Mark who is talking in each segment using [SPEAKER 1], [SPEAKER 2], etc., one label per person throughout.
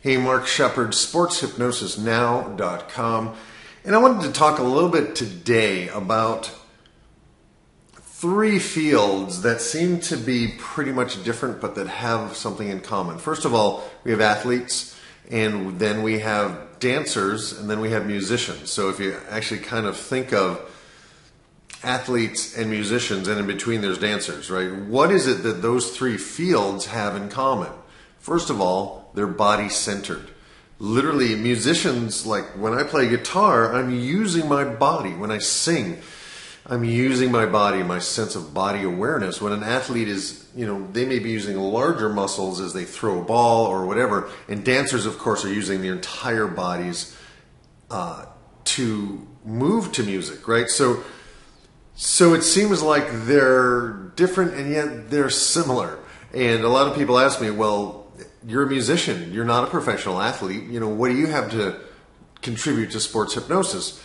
[SPEAKER 1] Hey, Mark Shepard, sportshypnosisnow.com. And I wanted to talk a little bit today about three fields that seem to be pretty much different but that have something in common. First of all, we have athletes, and then we have dancers, and then we have musicians. So if you actually kind of think of athletes and musicians, and in between there's dancers, right? What is it that those three fields have in common? First of all, they're body-centered. Literally, musicians, like when I play guitar, I'm using my body. When I sing, I'm using my body, my sense of body awareness. When an athlete is, they may be using larger muscles as they throw a ball or whatever. And dancers, of course, are using their entire bodies to move to music, right? So it seems like they're different and yet they're similar. And a lot of people ask me, well, you're a musician, you're not a professional athlete. What do you have to contribute to sports hypnosis?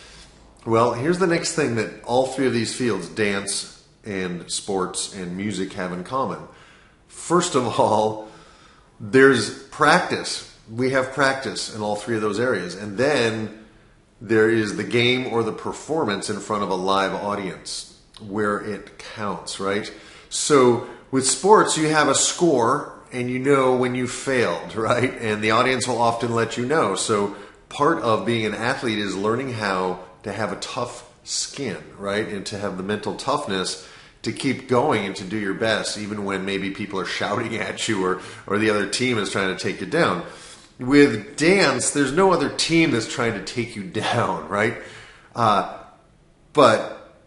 [SPEAKER 1] Well, here's the next thing that all three of these fields, dance and sports and music, have in common. First of all, there's practice. We have practice in all three of those areas. And then there is the game or the performance in front of a live audience where it counts, right? So with sports, you have a score and you know when you failed, right? And the audience will often let you know. So part of being an athlete is learning how to have a tough skin, right? And to have the mental toughness to keep going and to do your best, even when maybe people are shouting at you or the other team is trying to take you down. With dance, there's no other team that's trying to take you down, right? But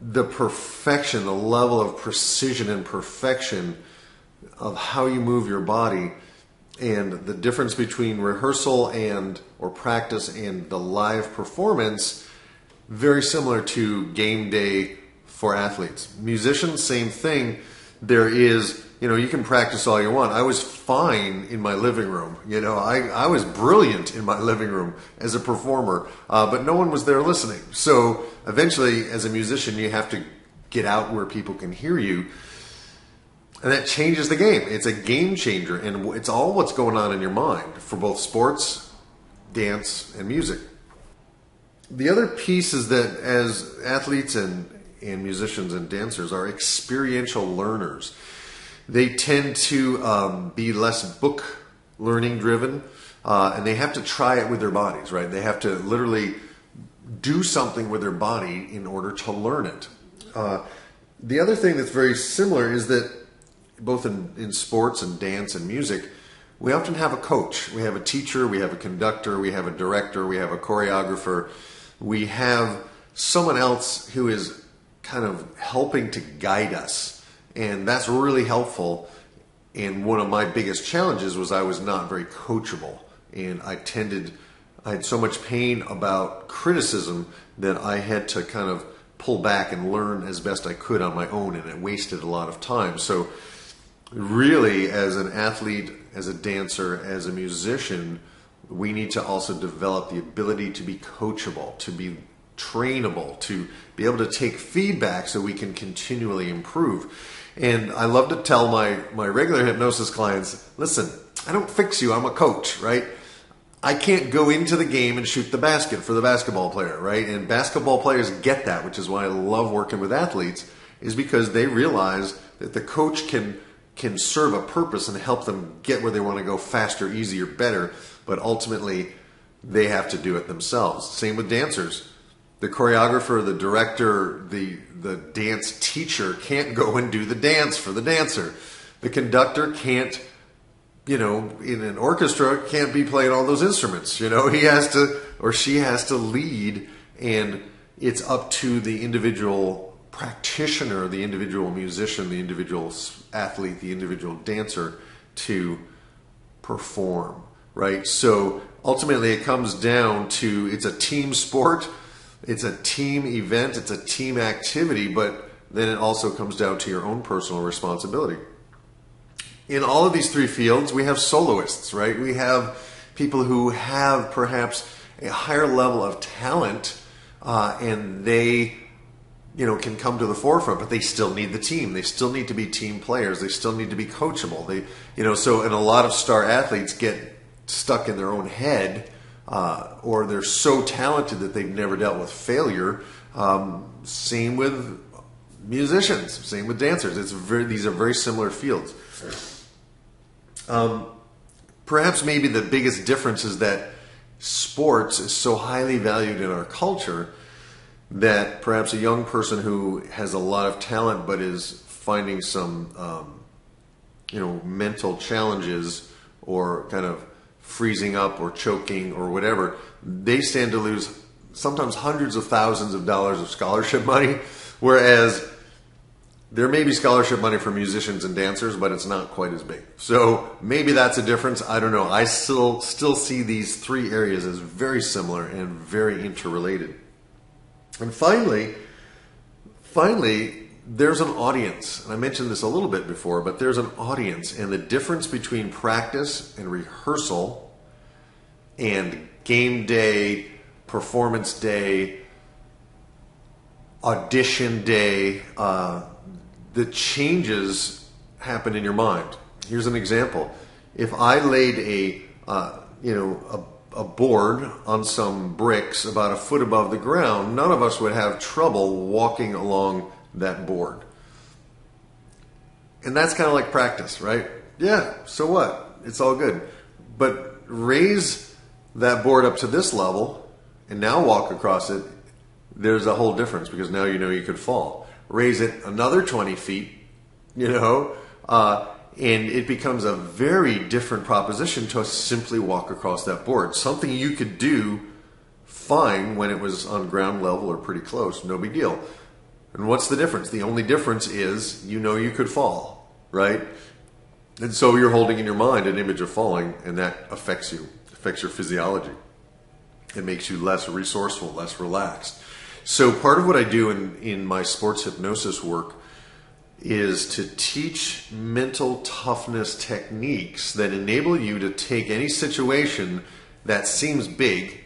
[SPEAKER 1] the perfection, the level of precision and perfection of how you move your body, and the difference between rehearsal or practice and the live performance, very similar to game day for athletes. Musicians, same thing. There is, you can practice all you want. I was fine in my living room. I was brilliant in my living room as a performer, but no one was there listening. So eventually, as a musician, you have to get out where people can hear you. And that changes the game. It's a game changer, and it's all what's going on in your mind for both sports, dance, and music. The other piece is that as athletes and musicians and dancers are experiential learners, they tend to be less book learning driven, and they have to try it with their bodies, right? They have to literally do something with their body in order to learn it. The other thing that's very similar is that both in sports and dance and music, we often have a coach. We have a teacher, we have a conductor, we have a director, we have a choreographer. We have someone else who is kind of helping to guide us. And that's really helpful. And one of my biggest challenges was I was not very coachable. And I had so much pain about criticism that I had to kind of pull back and learn as best I could on my own, and it wasted a lot of time. So really, as an athlete, as a dancer, as a musician, we need to also develop the ability to be coachable, to be trainable, to be able to take feedback so we can continually improve. And I love to tell my regular hypnosis clients, listen, I don't fix you, I'm a coach, right? I can't go into the game and shoot the basket for the basketball player, right? And basketball players get that, which is why I love working with athletes, is because they realize that the coach can serve a purpose and help them get where they want to go faster, easier, better, but ultimately they have to do it themselves. Same with dancers. The choreographer, the director, the dance teacher can't go and do the dance for the dancer. The conductor can't, in an orchestra, can't be playing all those instruments. He has to, or she has to lead, and it's up to the individual practitioner, the individual musician, the individual athlete, the individual dancer to perform, right? So ultimately it comes down to, it's a team sport, it's a team event, it's a team activity, but then it also comes down to your own personal responsibility. In all of these three fields, we have soloists, right? We have people who have perhaps a higher level of talent, and they can come to the forefront, but they still need the team. They still need to be team players. They still need to be coachable. And a lot of star athletes get stuck in their own head, or they're so talented that they've never dealt with failure. Same with musicians, same with dancers. These are very similar fields. Perhaps maybe the biggest difference is that sports is so highly valued in our culture that perhaps a young person who has a lot of talent but is finding some mental challenges or kind of freezing up or choking or whatever, they stand to lose sometimes hundreds of thousands of dollars of scholarship money, whereas there may be scholarship money for musicians and dancers, but it's not quite as big. So maybe that's a difference. I don't know. I still see these three areas as very similar and very interrelated. And finally, there's an audience. And I mentioned this a little bit before, but there's an audience. And the difference between practice and rehearsal and game day, performance day, audition day, the changes happen in your mind. Here's an example. If I laid a board on some bricks about a foot above the ground, none of us would have trouble walking along that board. And that's kind of like practice, right? Yeah, so what? It's all good. But raise that board up to this level and now walk across it, there's a whole difference because now you know you could fall. Raise it another 20 feet, and it becomes a very different proposition to simply walk across that board. Something you could do fine when it was on ground level or pretty close, no big deal. And what's the difference? The only difference is you could fall, right? And so you're holding in your mind an image of falling, and that affects you, affects your physiology. It makes you less resourceful, less relaxed. So part of what I do in my sports hypnosis work is to teach mental toughness techniques that enable you to take any situation that seems big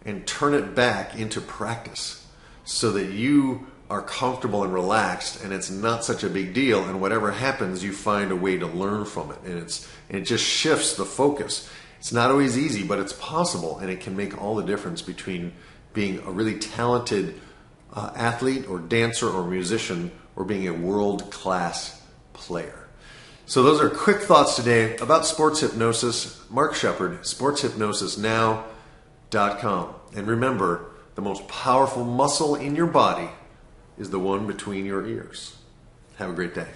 [SPEAKER 1] and turn it back into practice so that you are comfortable and relaxed and it's not such a big deal, and whatever happens you find a way to learn from it, and it just shifts the focus. It's not always easy, but it's possible, and it can make all the difference between being a really talented athlete or dancer or musician or being a world-class player. So those are quick thoughts today about sports hypnosis. Mark Shepard, sportshypnosisnow.com. And remember, the most powerful muscle in your body is the one between your ears. Have a great day.